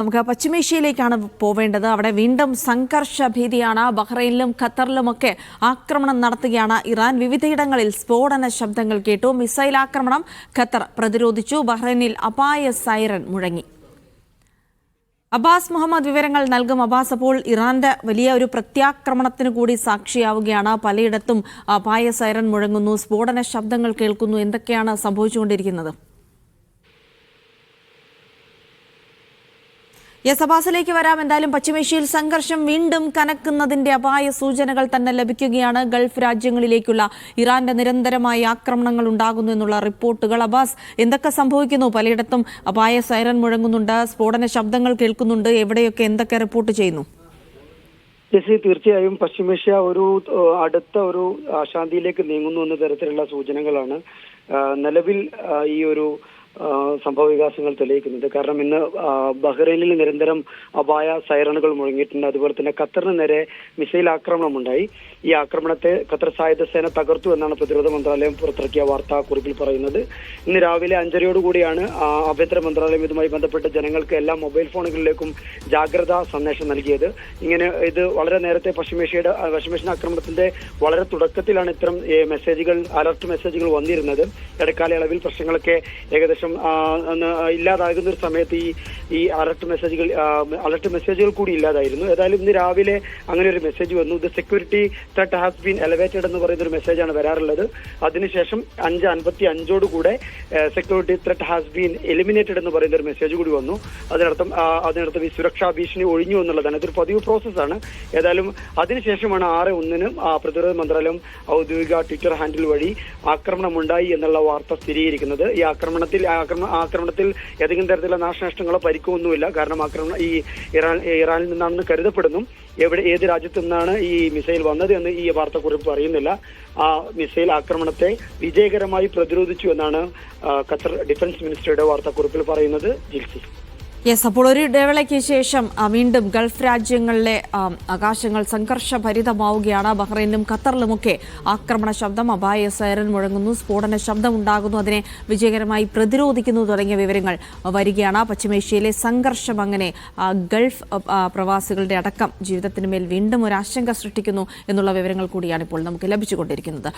നമുക്ക് പശ്ചിമേഷ്യയിലേക്കാണ് പോവേണ്ടത്. അവിടെ വീണ്ടും സംഘർഷ ഭീതിയാണ്. ബഹ്റൈനിലും ഖത്തറിലുമൊക്കെ ആക്രമണം നടത്തുകയാണ് ഇറാൻ. വിവിധയിടങ്ങളിൽ സ്ഫോടന ശബ്ദങ്ങൾ കേട്ടു. മിസൈൽ ആക്രമണം ഖത്തർ പ്രതിരോധിച്ചു. ബഹ്റൈനിൽ അപായ സൈറൻ മുഴങ്ങി. അബ്ബാസ് മുഹമ്മദ് വിവരങ്ങൾ നൽകും. അബ്ബാസ്, അപ്പോൾ ഇറാന്റെ വലിയ ഒരു പ്രത്യാക്രമണത്തിന് കൂടി സാക്ഷിയാവുകയാണ്. പലയിടത്തും അപായ സൈറൻ മുഴങ്ങുന്നു, സ്ഫോടന ശബ്ദങ്ങൾ കേൾക്കുന്നു. എന്തൊക്കെയാണ് സംഭവിച്ചുകൊണ്ടിരിക്കുന്നത്? അബ്ബാസിലേക്ക് വരാം. എന്തായാലും പശ്ചിമേഷ്യയിൽ സംഘർഷം വീണ്ടും കനക്കുന്നതിന്റെ അപായ സൂചനകൾ തന്നെ ലഭിക്കുകയാണ്. ഗൾഫ് രാജ്യങ്ങളിലേക്കുള്ള ഇറാന്റെ നിരന്തരമായ ആക്രമണങ്ങൾ ഉണ്ടാകുന്നു എന്നുള്ള റിപ്പോർട്ടുകൾ. അബ്ബാസ്, എന്തൊക്കെ സംഭവിക്കുന്നു? പലയിടത്തും അപായ സൈറൻ മുഴങ്ങുന്നുണ്ട്, സ്ഫോടന ശബ്ദങ്ങൾ കേൾക്കുന്നുണ്ട്. എവിടെയൊക്കെ എന്തൊക്കെ റിപ്പോർട്ട് ചെയ്യുന്നു? തീർച്ചയായും പശ്ചിമേഷ്യ ഒരു അടുത്ത ഒരു അശാന്തിയിലേക്ക് നീങ്ങുന്നു എന്ന തരത്തിലുള്ള സൂചനകളാണ് നിലവിൽ ഈ ഒരു സംഭവ വികാസങ്ങൾ തെളിയിക്കുന്നത്. കാരണം ഇന്ന് ബഹ്റൈനിൽ നിരന്തരം അപായ സൈറണുകൾ മുഴങ്ങിയിട്ടുണ്ട്. അതുപോലെ തന്നെ ഖത്തറിന് നേരെ മിസൈൽ ആക്രമണം ഉണ്ടായി. ഈ ആക്രമണത്തെ ഖത്തർ സായുധ സേന തകർത്തു എന്നാണ് പ്രതിരോധ മന്ത്രാലയം പുറത്തിറക്കിയ വാർത്താക്കുറിപ്പിൽ പറയുന്നത്. ഇന്ന് രാവിലെ 5:30 ആഭ്യന്തര മന്ത്രാലയം ഇതുമായി ബന്ധപ്പെട്ട ജനങ്ങൾക്ക് എല്ലാ മൊബൈൽ ഫോണുകളിലേക്കും ജാഗ്രതാ സന്ദേശം നൽകിയത്. ഇങ്ങനെ ഇത് വളരെ നേരത്തെ പശ്ചിമേഷ്യൻ ആക്രമണത്തിന്റെ വളരെ തുടക്കത്തിലാണ് ഇത്തരം മെസ്സേജുകൾ, അലർട്ട് മെസ്സേജുകൾ വന്നിരുന്നത്. ഇടക്കാലയളവിൽ പ്രശ്നങ്ങളൊക്കെ ഏകദേശം ഇല്ലാതാകുന്ന ഒരു സമയത്ത് ഈ അലർട്ട് മെസ്സേജുകൾ കൂടി ഇല്ലാതായിരുന്നു. ഏതായാലും ഇന്ന് രാവിലെ അങ്ങനെ ഒരു മെസ്സേജ് വന്നു. The security threat has been elevated എന്ന് പറയുന്ന ഒരു മെസ്സേജാണ് വരാറുള്ളത്. അതിനുശേഷം 5:55 security threat has been eliminated എന്ന് പറയുന്ന ഒരു മെസ്സേജ് കൂടി വന്നു. അതിനർത്ഥം ഈ സുരക്ഷാ ഭീഷണി ഒഴിഞ്ഞു എന്നുള്ളതാണ്. ഇതൊരു പതിവ് പ്രോസസ്സാണ്. ഏതായാലും അതിനുശേഷമാണ് 6/1 പ്രതിരോധ മന്ത്രാലയം ഔദ്യോഗിക ട്വിറ്റർ ഹാൻഡിൽ വഴി ആക്രമണമുണ്ടായി എന്നുള്ള വാർത്ത സ്ഥിരീകരിക്കുന്നത്. ഈ ആക്രമണത്തിൽ ഏതെങ്കിലും തരത്തിലുള്ള നാശനഷ്ടങ്ങളോ പരിക്കോ ഒന്നുമില്ല. കാരണം ആക്രമണം ഇറാനിൽ നിന്നാണെന്ന് കരുതപ്പെടുന്നു. ഏത് രാജ്യത്തു നിന്നാണ് ഈ മിസൈൽ വന്നത് എന്ന് ഈ വാർത്താക്കുറിപ്പ് പറയുന്നില്ല. ആ മിസൈൽ ആക്രമണത്തെ വിജയകരമായി പ്രതിരോധിച്ചു എന്നാണ് ഖത്തർ ഡിഫൻസ് മിനിസ്റ്ററുടെ വാർത്താക്കുറിപ്പിൽ പറയുന്നത്. ജിൽസി, അപ്പോൾ ഒരു ഇടവേളയ്ക്ക് ശേഷം വീണ്ടും ഗൾഫ് രാജ്യങ്ങളിലെ ആകാശങ്ങൾ സംഘർഷഭരിതമാവുകയാണ്. ബഹ്റൈനിലും ഖത്തറിലുമൊക്കെ ആക്രമണ ശബ്ദം, അപായ സൈറൻ മുഴങ്ങുന്നു, സ്ഫോടന ശബ്ദം ഉണ്ടാകുന്നു, അതിനെ വിജയകരമായി പ്രതിരോധിക്കുന്നു തുടങ്ങിയ വിവരങ്ങൾ വരികയാണ്. പശ്ചിമേഷ്യയിലെ സംഘർഷം അങ്ങനെ ഗൾഫ് പ്രവാസികളുടെ അടക്കം ജീവിതത്തിന് മേൽ വീണ്ടും ഒരു ആശങ്ക സൃഷ്ടിക്കുന്നു എന്നുള്ള വിവരങ്ങൾ കൂടിയാണ് ഇപ്പോൾ നമുക്ക് ലഭിച്ചുകൊണ്ടിരിക്കുന്നത്.